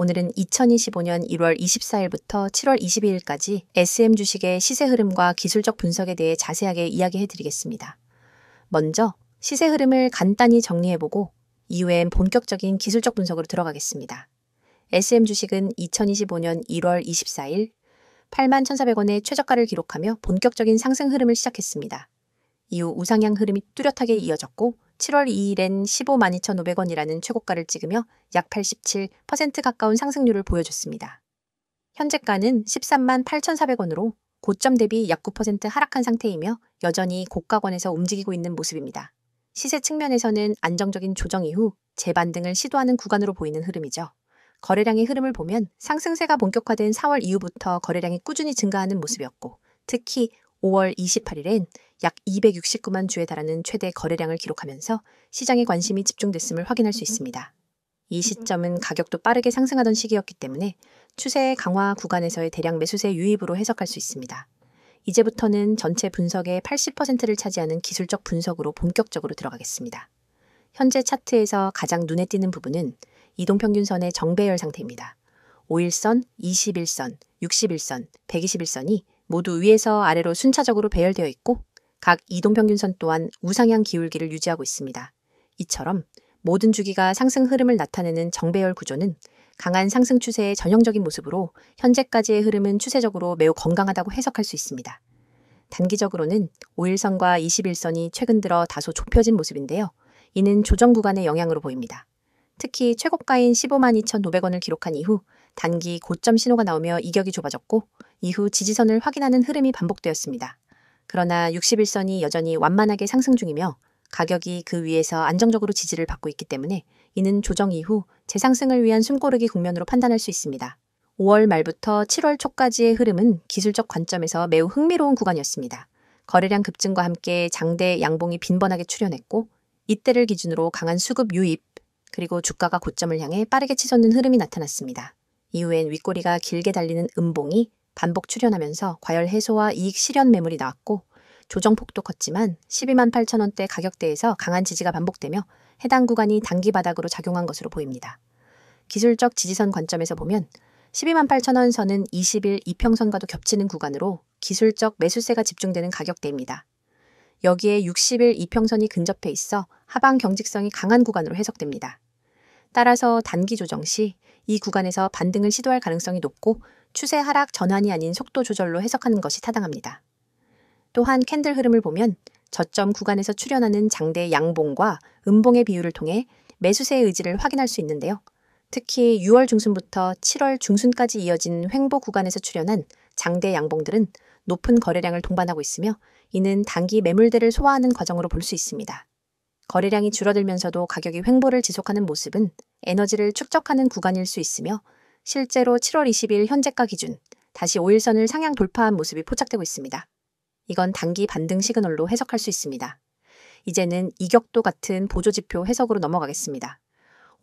오늘은 2025년 1월 24일부터 7월 22일까지 SM 주식의 시세 흐름과 기술적 분석에 대해 자세하게 이야기해 드리겠습니다. 먼저 시세 흐름을 간단히 정리해보고 이후엔 본격적인 기술적 분석으로 들어가겠습니다. SM 주식은 2025년 1월 24일 81,400원의 최저가를 기록하며 본격적인 상승 흐름을 시작했습니다. 이후 우상향 흐름이 뚜렷하게 이어졌고 7월 2일엔 152,500원이라는 최고가를 찍으며 약 87% 가까운 상승률을 보여줬습니다. 현재가는 138,400원으로 고점 대비 약 9% 하락한 상태이며 여전히 고가권에서 움직이고 있는 모습입니다. 시세 측면에서는 안정적인 조정 이후 재반등을 시도하는 구간으로 보이는 흐름이죠. 거래량의 흐름을 보면 상승세가 본격화된 4월 이후부터 거래량이 꾸준히 증가하는 모습이었고 특히 5월 28일엔 약 269만 주에 달하는 최대 거래량을 기록하면서 시장의 관심이 집중됐음을 확인할 수 있습니다. 이 시점은 가격도 빠르게 상승하던 시기였기 때문에 추세 강화 구간에서의 대량 매수세 유입으로 해석할 수 있습니다. 이제부터는 전체 분석의 80%를 차지하는 기술적 분석으로 본격적으로 들어가겠습니다. 현재 차트에서 가장 눈에 띄는 부분은 이동평균선의 정배열 상태입니다. 5일선, 21선, 61선, 121선이 모두 위에서 아래로 순차적으로 배열되어 있고 각 이동평균선 또한 우상향 기울기를 유지하고 있습니다. 이처럼 모든 주기가 상승 흐름을 나타내는 정배열 구조는 강한 상승 추세의 전형적인 모습으로 현재까지의 흐름은 추세적으로 매우 건강하다고 해석할 수 있습니다. 단기적으로는 5일선과 21선이 최근 들어 다소 좁혀진 모습인데요. 이는 조정 구간의 영향으로 보입니다. 특히 최고가인 152,500원을 기록한 이후 단기 고점 신호가 나오며 이격이 좁아졌고 이후 지지선을 확인하는 흐름이 반복되었습니다. 그러나 61선이 여전히 완만하게 상승 중이며 가격이 그 위에서 안정적으로 지지를 받고 있기 때문에 이는 조정 이후 재상승을 위한 숨고르기 국면으로 판단할 수 있습니다. 5월 말부터 7월 초까지의 흐름은 기술적 관점에서 매우 흥미로운 구간이었습니다. 거래량 급증과 함께 장대 양봉이 빈번하게 출현했고 이때를 기준으로 강한 수급 유입 그리고 주가가 고점을 향해 빠르게 치솟는 흐름이 나타났습니다. 이후엔 윗꼬리가 길게 달리는 음봉이 반복 출현하면서 과열 해소와 이익 실현 매물이 나왔고 조정폭도 컸지만 128,000원대 가격대에서 강한 지지가 반복되며 해당 구간이 단기 바닥으로 작용한 것으로 보입니다. 기술적 지지선 관점에서 보면 128,000원 선은 20일 이평선과도 겹치는 구간으로 기술적 매수세가 집중되는 가격대입니다. 여기에 60일 이평선이 근접해 있어 하방 경직성이 강한 구간으로 해석됩니다. 따라서 단기 조정 시 이 구간에서 반등을 시도할 가능성이 높고 추세 하락 전환이 아닌 속도 조절로 해석하는 것이 타당합니다. 또한 캔들 흐름을 보면 저점 구간에서 출현하는 장대 양봉과 음봉의 비율을 통해 매수세의 의지를 확인할 수 있는데요. 특히 6월 중순부터 7월 중순까지 이어진 횡보 구간에서 출현한 장대 양봉들은 높은 거래량을 동반하고 있으며 이는 단기 매물대를 소화하는 과정으로 볼 수 있습니다. 거래량이 줄어들면서도 가격이 횡보를 지속하는 모습은 에너지를 축적하는 구간일 수 있으며 실제로 7월 20일 현재가 기준 다시 5일선을 상향 돌파한 모습이 포착되고 있습니다. 이건 단기 반등 시그널로 해석할 수 있습니다. 이제는 이격도 같은 보조지표 해석으로 넘어가겠습니다.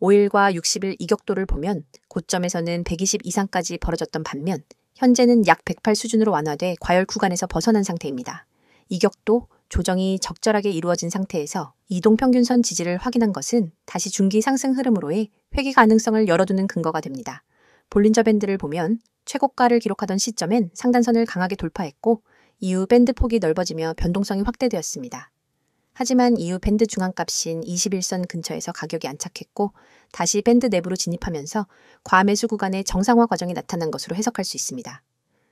5일과 60일 이격도를 보면 고점에서는 120 이상까지 벌어졌던 반면 현재는 약 108 수준으로 완화돼 과열 구간에서 벗어난 상태입니다. 이격도 조정이 적절하게 이루어진 상태에서 이동평균선 지지를 확인한 것은 다시 중기 상승 흐름으로의 회귀 가능성을 열어두는 근거가 됩니다. 볼린저 밴드를 보면 최고가를 기록하던 시점엔 상단선을 강하게 돌파했고 이후 밴드 폭이 넓어지며 변동성이 확대되었습니다. 하지만 이후 밴드 중앙값인 21선 근처에서 가격이 안착했고 다시 밴드 내부로 진입하면서 과매수 구간의 정상화 과정이 나타난 것으로 해석할 수 있습니다.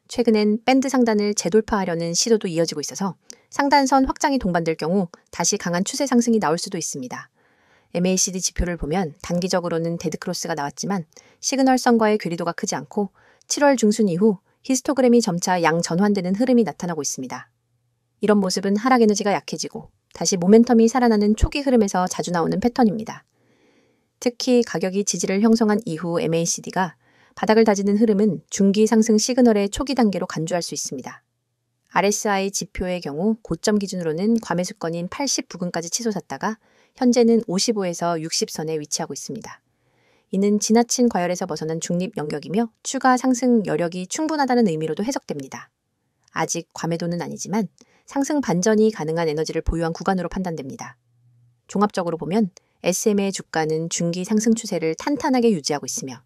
최근엔 밴드 상단을 재돌파하려는 시도도 이어지고 있어서 상단선 확장이 동반될 경우 다시 강한 추세 상승이 나올 수도 있습니다. MACD 지표를 보면 단기적으로는 데드크로스가 나왔지만 시그널선과의 괴리도가 크지 않고 7월 중순 이후 히스토그램이 점차 양전환되는 흐름이 나타나고 있습니다. 이런 모습은 하락 에너지가 약해지고 다시 모멘텀이 살아나는 초기 흐름에서 자주 나오는 패턴입니다. 특히 가격이 지지를 형성한 이후 MACD가 바닥을 다지는 흐름은 중기 상승 시그널의 초기 단계로 간주할 수 있습니다. RSI 지표의 경우 고점 기준으로는 과매수권인 80 부근까지 치솟았다가 현재는 55에서 60선에 위치하고 있습니다. 이는 지나친 과열에서 벗어난 중립 영역이며 추가 상승 여력이 충분하다는 의미로도 해석됩니다. 아직 과매도는 아니지만 상승 반전이 가능한 에너지를 보유한 구간으로 판단됩니다. 종합적으로 보면 SM의 주가는 중기 상승 추세를 탄탄하게 유지하고 있으며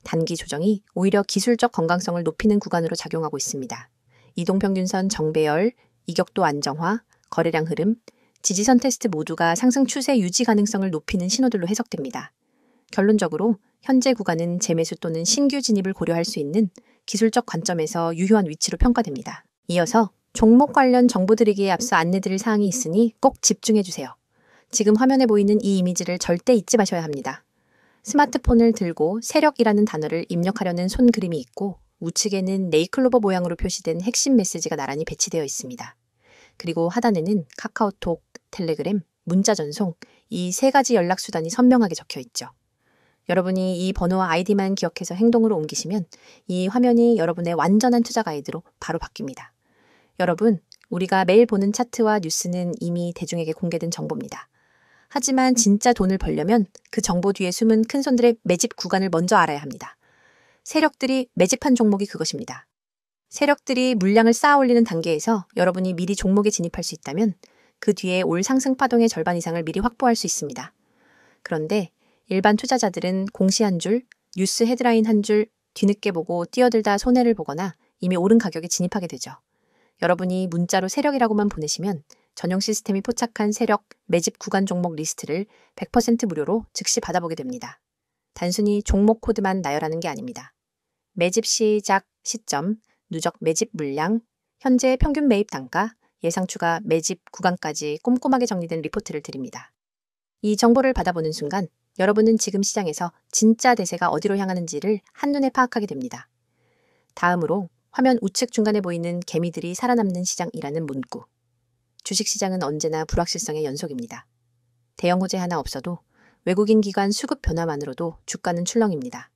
단기 조정이 오히려 기술적 건강성을 높이는 구간으로 작용하고 있습니다. 이동평균선 정배열, 이격도 안정화, 거래량 흐름, 지지선 테스트 모두가 상승 추세 유지 가능성을 높이는 신호들로 해석됩니다. 결론적으로 현재 구간은 재매수 또는 신규 진입을 고려할 수 있는 기술적 관점에서 유효한 위치로 평가됩니다. 이어서 종목 관련 정보 드리기에 앞서 안내드릴 사항이 있으니 꼭 집중해주세요. 지금 화면에 보이는 이 이미지를 절대 잊지 마셔야 합니다. 스마트폰을 들고 세력이라는 단어를 입력하려는 손 그림이 있고 우측에는 네이클로버 모양으로 표시된 핵심 메시지가 나란히 배치되어 있습니다. 그리고 하단에는 카카오톡, 텔레그램, 문자 전송 이 세 가지 연락 수단이 선명하게 적혀 있죠. 여러분이 이 번호와 아이디만 기억해서 행동으로 옮기시면 이 화면이 여러분의 완전한 투자 가이드로 바로 바뀝니다. 여러분, 우리가 매일 보는 차트와 뉴스는 이미 대중에게 공개된 정보입니다. 하지만 진짜 돈을 벌려면 그 정보 뒤에 숨은 큰손들의 매집 구간을 먼저 알아야 합니다. 세력들이 매집한 종목이 그것입니다. 세력들이 물량을 쌓아 올리는 단계에서 여러분이 미리 종목에 진입할 수 있다면 그 뒤에 올 상승 파동의 절반 이상을 미리 확보할 수 있습니다. 그런데 일반 투자자들은 공시 한 줄, 뉴스 헤드라인 한 줄 뒤늦게 보고 뛰어들다 손해를 보거나 이미 오른 가격에 진입하게 되죠. 여러분이 문자로 세력이라고만 보내시면 전용 시스템이 포착한 세력 매집 구간 종목 리스트를 100% 무료로 즉시 받아보게 됩니다. 단순히 종목 코드만 나열하는 게 아닙니다. 매집 시작 시점, 누적 매집 물량, 현재 평균 매입 단가, 예상 추가 매집 구간까지 꼼꼼하게 정리된 리포트를 드립니다. 이 정보를 받아보는 순간 여러분은 지금 시장에서 진짜 대세가 어디로 향하는지를 한눈에 파악하게 됩니다. 다음으로 화면 우측 중간에 보이는 개미들이 살아남는 시장이라는 문구. 주식시장은 언제나 불확실성의 연속입니다. 대형 호재 하나 없어도 외국인 기관 수급 변화만으로도 주가는 출렁입니다.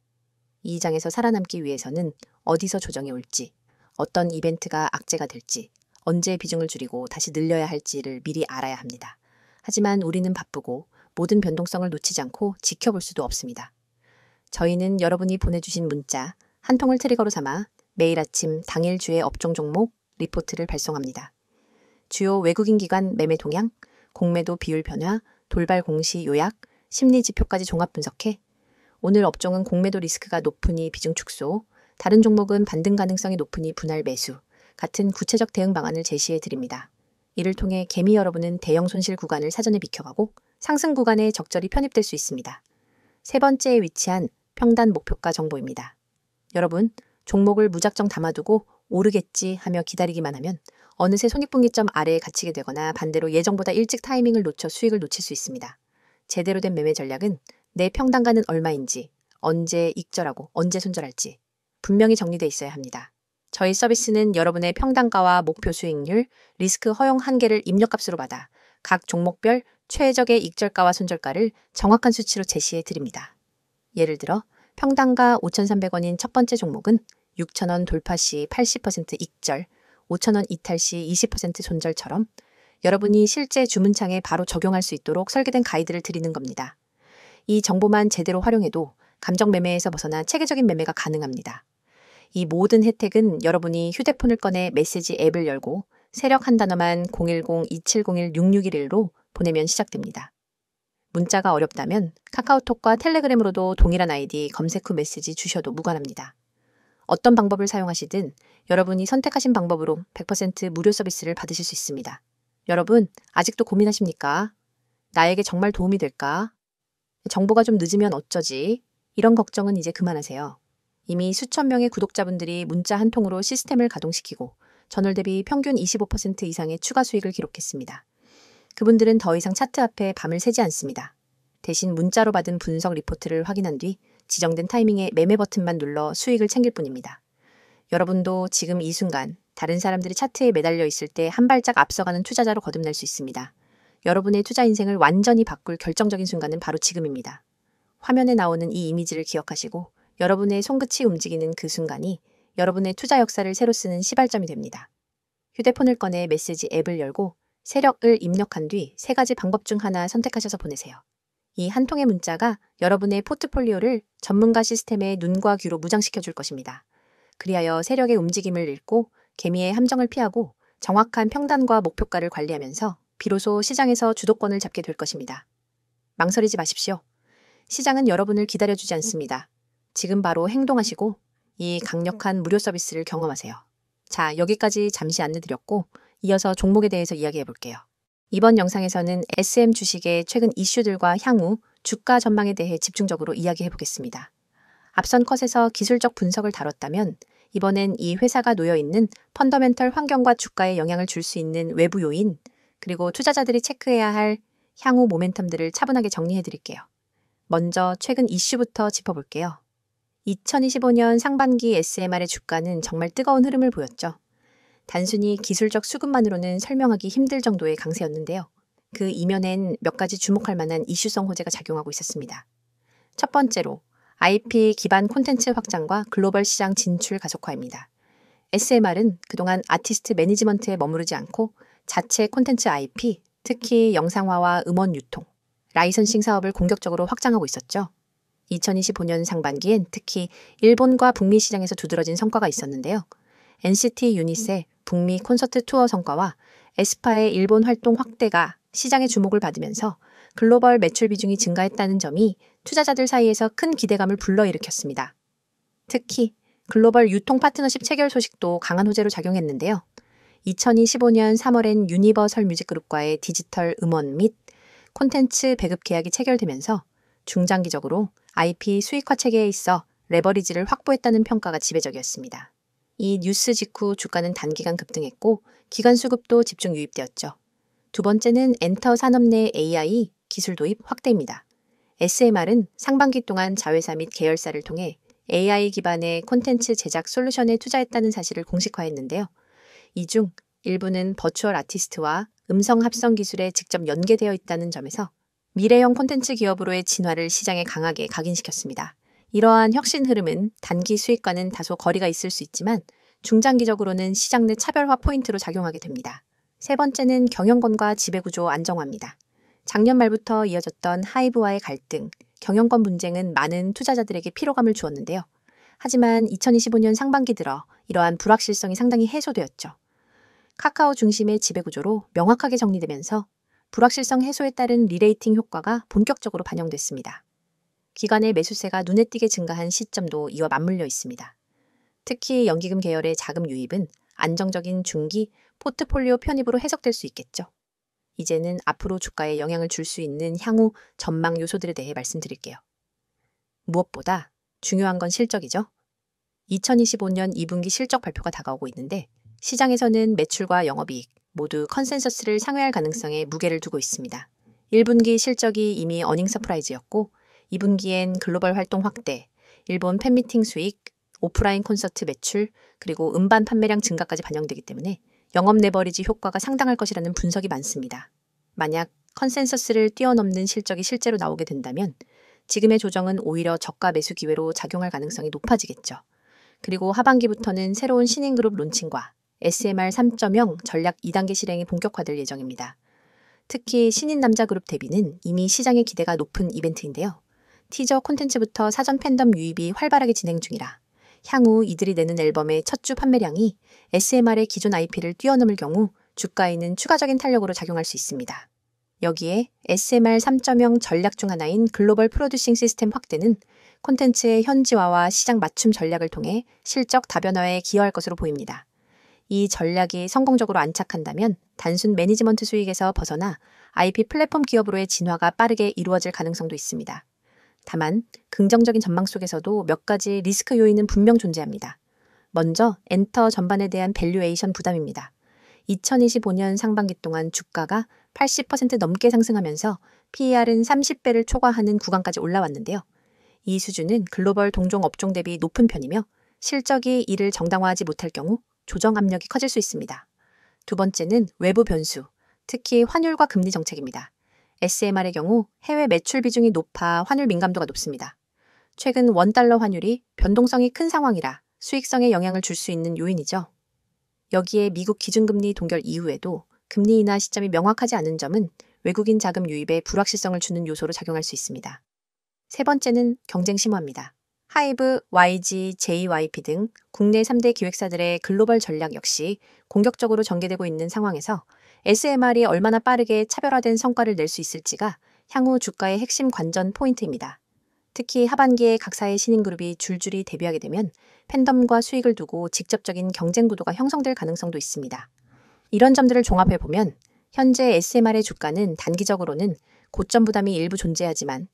이 장에서 살아남기 위해서는 어디서 조정이 올지, 어떤 이벤트가 악재가 될지, 언제 비중을 줄이고 다시 늘려야 할지를 미리 알아야 합니다. 하지만 우리는 바쁘고 모든 변동성을 놓치지 않고 지켜볼 수도 없습니다. 저희는 여러분이 보내주신 문자 한 통을 트리거로 삼아 매일 아침 당일 주의 업종 종목 리포트를 발송합니다. 주요 외국인 기관 매매 동향, 공매도 비율 변화, 돌발 공시 요약, 심리 지표까지 종합 분석해 오늘 업종은 공매도 리스크가 높으니 비중 축소, 다른 종목은 반등 가능성이 높으니 분할 매수 같은 구체적 대응 방안을 제시해 드립니다. 이를 통해 개미 여러분은 대형 손실 구간을 사전에 비켜가고 상승 구간에 적절히 편입될 수 있습니다. 세 번째에 위치한 평단 목표가 정보입니다. 여러분, 종목을 무작정 담아두고 오르겠지 하며 기다리기만 하면 어느새 손익분기점 아래에 갇히게 되거나 반대로 예정보다 일찍 타이밍을 놓쳐 수익을 놓칠 수 있습니다. 제대로 된 매매 전략은 내 평단가는 얼마인지, 언제 익절하고 언제 손절할지 분명히 정리되어 있어야 합니다. 저희 서비스는 여러분의 평단가와 목표 수익률, 리스크 허용 한계를 입력값으로 받아 각 종목별 최적의 익절가와 손절가를 정확한 수치로 제시해 드립니다. 예를 들어 평단가 5,300원인 첫 번째 종목은 6,000원 돌파 시 80% 익절, 5,000원 이탈 시 20% 손절처럼 여러분이 실제 주문창에 바로 적용할 수 있도록 설계된 가이드를 드리는 겁니다. 이 정보만 제대로 활용해도 감정 매매에서 벗어나 체계적인 매매가 가능합니다. 이 모든 혜택은 여러분이 휴대폰을 꺼내 메시지 앱을 열고 세력 한 단어만 010-2701-6611로 보내면 시작됩니다. 문자가 어렵다면 카카오톡과 텔레그램으로도 동일한 아이디 검색 후 메시지 주셔도 무관합니다. 어떤 방법을 사용하시든 여러분이 선택하신 방법으로 100% 무료 서비스를 받으실 수 있습니다. 여러분, 아직도 고민하십니까? 나에게 정말 도움이 될까? 정보가 좀 늦으면 어쩌지? 이런 걱정은 이제 그만하세요. 이미 수천 명의 구독자분들이 문자 한 통으로 시스템을 가동시키고 전월 대비 평균 25% 이상의 추가 수익을 기록했습니다. 그분들은 더 이상 차트 앞에 밤을 새지 않습니다. 대신 문자로 받은 분석 리포트를 확인한 뒤 지정된 타이밍에 매매 버튼만 눌러 수익을 챙길 뿐입니다. 여러분도 지금 이 순간 다른 사람들이 차트에 매달려 있을 때 한 발짝 앞서가는 투자자로 거듭날 수 있습니다. 여러분의 투자 인생을 완전히 바꿀 결정적인 순간은 바로 지금입니다. 화면에 나오는 이 이미지를 기억하시고 여러분의 손끝이 움직이는 그 순간이 여러분의 투자 역사를 새로 쓰는 시발점이 됩니다. 휴대폰을 꺼내 메시지 앱을 열고 세력을 입력한 뒤 세 가지 방법 중 하나 선택하셔서 보내세요. 이 한 통의 문자가 여러분의 포트폴리오를 전문가 시스템의 눈과 귀로 무장시켜 줄 것입니다. 그리하여 세력의 움직임을 읽고 개미의 함정을 피하고 정확한 평단과 목표가를 관리하면서 비로소 시장에서 주도권을 잡게 될 것입니다. 망설이지 마십시오. 시장은 여러분을 기다려주지 않습니다. 지금 바로 행동하시고 이 강력한 무료 서비스를 경험하세요. 자, 여기까지 잠시 안내드렸고 이어서 종목에 대해서 이야기해 볼게요. 이번 영상에서는 SM 주식의 최근 이슈들과 향후 주가 전망에 대해 집중적으로 이야기해 보겠습니다. 앞선 컷에서 기술적 분석을 다뤘다면 이번엔 이 회사가 놓여 있는 펀더멘털 환경과 주가에 영향을 줄 수 있는 외부 요인, 그리고 투자자들이 체크해야 할 향후 모멘텀들을 차분하게 정리해 드릴게요. 먼저 최근 이슈부터 짚어볼게요. 2025년 상반기 SMR의 주가는 정말 뜨거운 흐름을 보였죠. 단순히 기술적 수급만으로는 설명하기 힘들 정도의 강세였는데요. 그 이면엔 몇 가지 주목할 만한 이슈성 호재가 작용하고 있었습니다. 첫 번째로 IP 기반 콘텐츠 확장과 글로벌 시장 진출 가속화입니다. SMR은 그동안 아티스트 매니지먼트에 머무르지 않고 자체 콘텐츠 IP, 특히 영상화와 음원 유통, 라이선싱 사업을 공격적으로 확장하고 있었죠. 2025년 상반기엔 특히 일본과 북미 시장에서 두드러진 성과가 있었는데요. NCT 유닛의 북미 콘서트 투어 성과와 에스파의 일본 활동 확대가 시장의 주목을 받으면서 글로벌 매출 비중이 증가했다는 점이 투자자들 사이에서 큰 기대감을 불러일으켰습니다. 특히 글로벌 유통 파트너십 체결 소식도 강한 호재로 작용했는데요. 2025년 3월엔 유니버설 뮤직그룹과의 디지털 음원 및 콘텐츠 배급 계약이 체결되면서 중장기적으로 IP 수익화 체계에 있어 레버리지를 확보했다는 평가가 지배적이었습니다. 이 뉴스 직후 주가는 단기간 급등했고 기관 수급도 집중 유입되었죠. 두 번째는 엔터 산업 내 AI 기술 도입 확대입니다. SMR은 상반기 동안 자회사 및 계열사를 통해 AI 기반의 콘텐츠 제작 솔루션에 투자했다는 사실을 공식화했는데요. 이 중 일부는 버추얼 아티스트와 음성 합성 기술에 직접 연계되어 있다는 점에서 미래형 콘텐츠 기업으로의 진화를 시장에 강하게 각인시켰습니다. 이러한 혁신 흐름은 단기 수익과는 다소 거리가 있을 수 있지만 중장기적으로는 시장 내 차별화 포인트로 작용하게 됩니다. 세 번째는 경영권과 지배구조 안정화입니다. 작년 말부터 이어졌던 하이브와의 갈등, 경영권 분쟁은 많은 투자자들에게 피로감을 주었는데요. 하지만 2025년 상반기 들어 이러한 불확실성이 상당히 해소되었죠. 카카오 중심의 지배구조로 명확하게 정리되면서 불확실성 해소에 따른 리레이팅 효과가 본격적으로 반영됐습니다. 기관의 매수세가 눈에 띄게 증가한 시점도 이와 맞물려 있습니다. 특히 연기금 계열의 자금 유입은 안정적인 중기 포트폴리오 편입으로 해석될 수 있겠죠. 이제는 앞으로 주가에 영향을 줄 수 있는 향후 전망 요소들에 대해 말씀드릴게요. 무엇보다 중요한 건 실적이죠. 2025년 2분기 실적 발표가 다가오고 있는데 시장에서는 매출과 영업이익 모두 컨센서스를 상회할 가능성에 무게를 두고 있습니다. 1분기 실적이 이미 어닝 서프라이즈였고 2분기엔 글로벌 활동 확대, 일본 팬미팅 수익, 오프라인 콘서트 매출, 그리고 음반 판매량 증가까지 반영되기 때문에 영업 레버리지 효과가 상당할 것이라는 분석이 많습니다. 만약 컨센서스를 뛰어넘는 실적이 실제로 나오게 된다면 지금의 조정은 오히려 저가 매수 기회로 작용할 가능성이 높아지겠죠. 그리고 하반기부터는 새로운 신인그룹 론칭과 SMR 3.0 전략 2단계 실행이 본격화될 예정입니다. 특히 신인 남자 그룹 데뷔는 이미 시장의 기대가 높은 이벤트인데요. 티저 콘텐츠부터 사전 팬덤 유입이 활발하게 진행 중이라 향후 이들이 내는 앨범의 첫 주 판매량이 SMR의 기존 IP를 뛰어넘을 경우 주가에는 추가적인 탄력으로 작용할 수 있습니다. 여기에 SMR 3.0 전략 중 하나인 글로벌 프로듀싱 시스템 확대는 콘텐츠의 현지화와 시장 맞춤 전략을 통해 실적 다변화에 기여할 것으로 보입니다. 이 전략이 성공적으로 안착한다면 단순 매니지먼트 수익에서 벗어나 IP 플랫폼 기업으로의 진화가 빠르게 이루어질 가능성도 있습니다. 다만 긍정적인 전망 속에서도 몇 가지 리스크 요인은 분명 존재합니다. 먼저 엔터 전반에 대한 밸류에이션 부담입니다. 2025년 상반기 동안 주가가 80% 넘게 상승하면서 PER은 30배를 초과하는 구간까지 올라왔는데요. 이 수준은 글로벌 동종 업종 대비 높은 편이며 실적이 이를 정당화하지 못할 경우 조정 압력이 커질 수 있습니다. 두 번째는 외부 변수, 특히 환율과 금리 정책입니다. SMR의 경우 해외 매출 비중이 높아 환율 민감도가 높습니다. 최근 원달러 환율이 변동성이 큰 상황이라 수익성에 영향을 줄 수 있는 요인이죠. 여기에 미국 기준금리 동결 이후에도 금리 인하 시점이 명확하지 않은 점은 외국인 자금 유입에 불확실성을 주는 요소로 작용할 수 있습니다. 세 번째는 경쟁 심화입니다. 하이브, YG, JYP 등 국내 3대 기획사들의 글로벌 전략 역시 공격적으로 전개되고 있는 상황에서 SMR이 얼마나 빠르게 차별화된 성과를 낼 수 있을지가 향후 주가의 핵심 관전 포인트입니다. 특히 하반기에 각사의 신인그룹이 줄줄이 데뷔하게 되면 팬덤과 수익을 두고 직접적인 경쟁 구도가 형성될 가능성도 있습니다. 이런 점들을 종합해보면 현재 SMR의 주가는 단기적으로는 고점 부담이 일부 존재하지만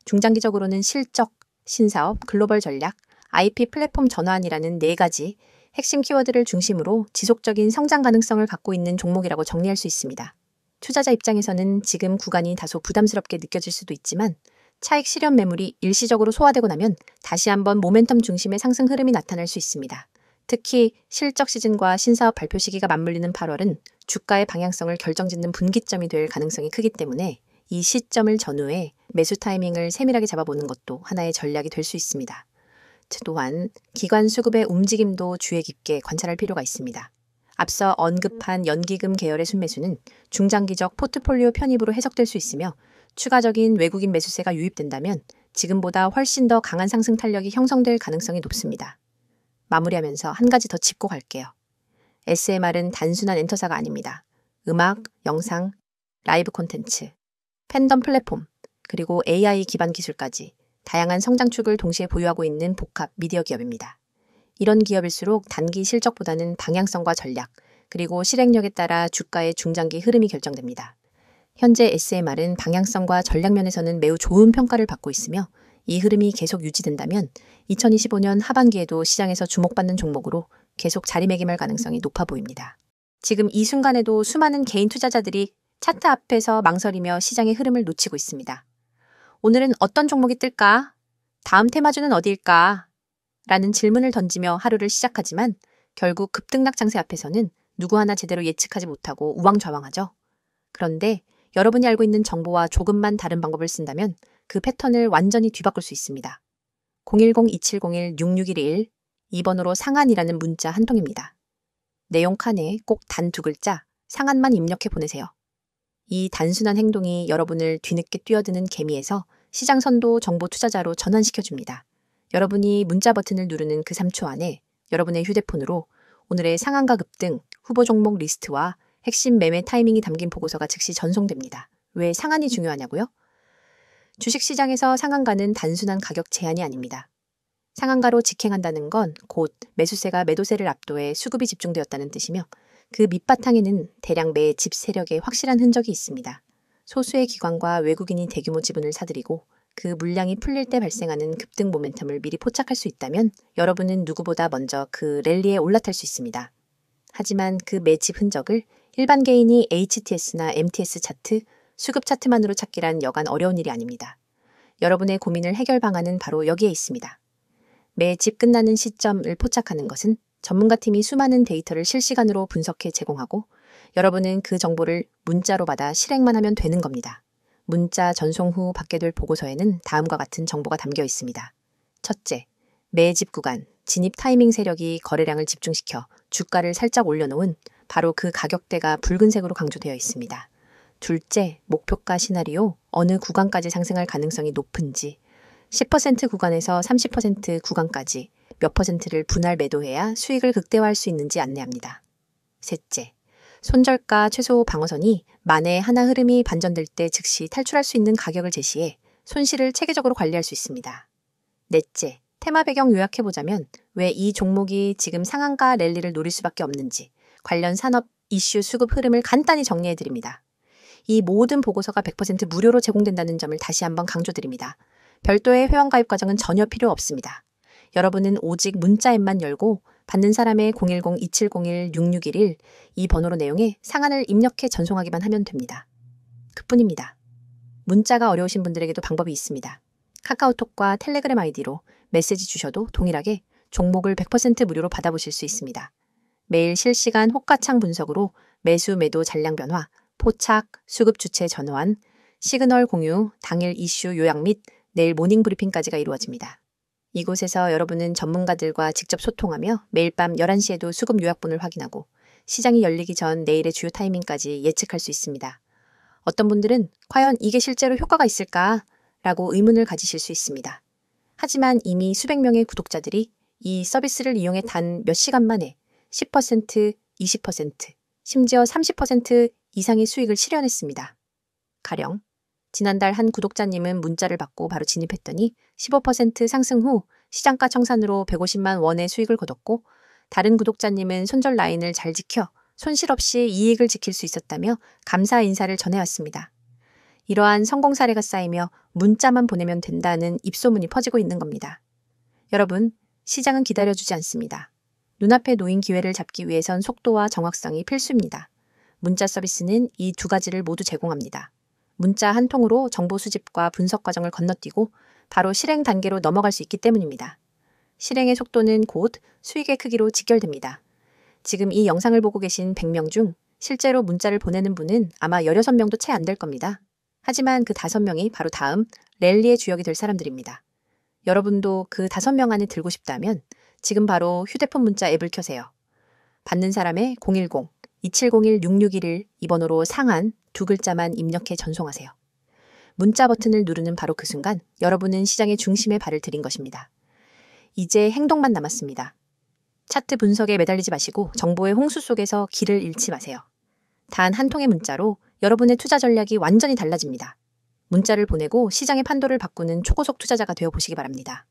중장기적으로는 실적, 신사업, 글로벌 전략, IP 플랫폼 전환이라는 4가지 핵심 키워드를 중심으로 지속적인 성장 가능성을 갖고 있는 종목이라고 정리할 수 있습니다. 투자자 입장에서는 지금 구간이 다소 부담스럽게 느껴질 수도 있지만 차익 실현 매물이 일시적으로 소화되고 나면 다시 한번 모멘텀 중심의 상승 흐름이 나타날 수 있습니다. 특히 실적 시즌과 신사업 발표 시기가 맞물리는 8월은 주가의 방향성을 결정짓는 분기점이 될 가능성이 크기 때문에 이 시점을 전후해 매수 타이밍을 세밀하게 잡아보는 것도 하나의 전략이 될 수 있습니다. 또한 기관 수급의 움직임도 주의 깊게 관찰할 필요가 있습니다. 앞서 언급한 연기금 계열의 순매수는 중장기적 포트폴리오 편입으로 해석될 수 있으며 추가적인 외국인 매수세가 유입된다면 지금보다 훨씬 더 강한 상승 탄력이 형성될 가능성이 높습니다. 마무리하면서 한 가지 더 짚고 갈게요. SMR은 단순한 엔터사가 아닙니다. 음악, 영상, 라이브 콘텐츠, 팬덤 플랫폼, 그리고 AI 기반 기술까지 다양한 성장축을 동시에 보유하고 있는 복합 미디어 기업입니다. 이런 기업일수록 단기 실적보다는 방향성과 전략, 그리고 실행력에 따라 주가의 중장기 흐름이 결정됩니다. 현재 SMR은 방향성과 전략 면에서는 매우 좋은 평가를 받고 있으며 이 흐름이 계속 유지된다면 2025년 하반기에도 시장에서 주목받는 종목으로 계속 자리매김할 가능성이 높아 보입니다. 지금 이 순간에도 수많은 개인 투자자들이 차트 앞에서 망설이며 시장의 흐름을 놓치고 있습니다. 오늘은 어떤 종목이 뜰까? 다음 테마주는 어디일까? 라는 질문을 던지며 하루를 시작하지만 결국 급등락 장세 앞에서는 누구 하나 제대로 예측하지 못하고 우왕좌왕하죠. 그런데 여러분이 알고 있는 정보와 조금만 다른 방법을 쓴다면 그 패턴을 완전히 뒤바꿀 수 있습니다. 010-2701-6611 2번으로 상한이라는 문자 한 통입니다. 내용 칸에 꼭 단 2글자 상한만 입력해 보내세요. 이 단순한 행동이 여러분을 뒤늦게 뛰어드는 개미에서 시장 선도 정보 투자자로 전환시켜줍니다. 여러분이 문자 버튼을 누르는 그 3초 안에 여러분의 휴대폰으로 오늘의 상한가 급등, 후보 종목 리스트와 핵심 매매 타이밍이 담긴 보고서가 즉시 전송됩니다. 왜 상한이 중요하냐고요? 주식시장에서 상한가는 단순한 가격 제한이 아닙니다. 상한가로 직행한다는 건 곧 매수세가 매도세를 압도해 수급이 집중되었다는 뜻이며 그 밑바탕에는 대량 매집 세력의 확실한 흔적이 있습니다. 소수의 기관과 외국인이 대규모 지분을 사들이고 그 물량이 풀릴 때 발생하는 급등 모멘텀을 미리 포착할 수 있다면 여러분은 누구보다 먼저 그 랠리에 올라탈 수 있습니다. 하지만 그 매집 흔적을 일반 개인이 HTS나 MTS 차트, 수급 차트만으로 찾기란 여간 어려운 일이 아닙니다. 여러분의 고민을 해결 방안은 바로 여기에 있습니다. 매집 끝나는 시점을 포착하는 것은 전문가팀이 수많은 데이터를 실시간으로 분석해 제공하고 여러분은 그 정보를 문자로 받아 실행만 하면 되는 겁니다. 문자 전송 후 받게 될 보고서에는 다음과 같은 정보가 담겨 있습니다. 첫째, 매집 구간, 진입 타이밍 세력이 거래량을 집중시켜 주가를 살짝 올려놓은 바로 그 가격대가 붉은색으로 강조되어 있습니다. 둘째, 목표가 시나리오, 어느 구간까지 상승할 가능성이 높은지, 10% 구간에서 30% 구간까지 몇 퍼센트를 분할 매도해야 수익을 극대화할 수 있는지 안내합니다. 셋째, 손절가 최소 방어선이 만에 하나 흐름이 반전될 때 즉시 탈출할 수 있는 가격을 제시해 손실을 체계적으로 관리할 수 있습니다. 넷째, 테마 배경 요약해보자면 왜 이 종목이 지금 상한가 랠리를 노릴 수밖에 없는지 관련 산업 이슈 수급 흐름을 간단히 정리해드립니다. 이 모든 보고서가 100% 무료로 제공된다는 점을 다시 한번 강조드립니다. 별도의 회원가입 과정은 전혀 필요 없습니다. 여러분은 오직 문자 앱만 열고 받는 사람의 010-2701-6611 이 번호로 내용에 상한을 입력해 전송하기만 하면 됩니다. 그뿐입니다. 문자가 어려우신 분들에게도 방법이 있습니다. 카카오톡과 텔레그램 아이디로 메시지 주셔도 동일하게 종목을 100% 무료로 받아보실 수 있습니다. 매일 실시간 호가창 분석으로 매수 매도 잔량 변화, 포착, 수급 주체 전환, 시그널 공유, 당일 이슈 요약 및 내일 모닝 브리핑까지가 이루어집니다. 이곳에서 여러분은 전문가들과 직접 소통하며 매일 밤 11시에도 수급 요약본을 확인하고 시장이 열리기 전 내일의 주요 타이밍까지 예측할 수 있습니다. 어떤 분들은 과연 이게 실제로 효과가 있을까? 라고 의문을 가지실 수 있습니다. 하지만 이미 수백 명의 구독자들이 이 서비스를 이용해 단 몇 시간 만에 10%, 20%, 심지어 30% 이상의 수익을 실현했습니다. 가령 지난달 한 구독자님은 문자를 받고 바로 진입했더니 15% 상승 후 시장가 청산으로 150만 원의 수익을 거뒀고, 다른 구독자님은 손절 라인을 잘 지켜 손실 없이 이익을 지킬 수 있었다며 감사 인사를 전해왔습니다. 이러한 성공 사례가 쌓이며 문자만 보내면 된다는 입소문이 퍼지고 있는 겁니다. 여러분, 시장은 기다려주지 않습니다. 눈앞에 놓인 기회를 잡기 위해선 속도와 정확성이 필수입니다. 문자 서비스는 이 두 가지를 모두 제공합니다. 문자 한 통으로 정보 수집과 분석 과정을 건너뛰고 바로 실행 단계로 넘어갈 수 있기 때문입니다. 실행의 속도는 곧 수익의 크기로 직결됩니다. 지금 이 영상을 보고 계신 100명 중 실제로 문자를 보내는 분은 아마 16명도 채 안 될 겁니다. 하지만 그 5명이 바로 다음 랠리의 주역이 될 사람들입니다. 여러분도 그 5명 안에 들고 싶다면 지금 바로 휴대폰 문자 앱을 켜세요. 받는 사람의 010-2701-6611 이 번호로 상한 2글자만 입력해 전송하세요. 문자 버튼을 누르는 바로 그 순간 여러분은 시장의 중심에 발을 들인 것입니다. 이제 행동만 남았습니다. 차트 분석에 매달리지 마시고 정보의 홍수 속에서 길을 잃지 마세요. 단 한 통의 문자로 여러분의 투자 전략이 완전히 달라집니다. 문자를 보내고 시장의 판도를 바꾸는 초고속 투자자가 되어 보시기 바랍니다.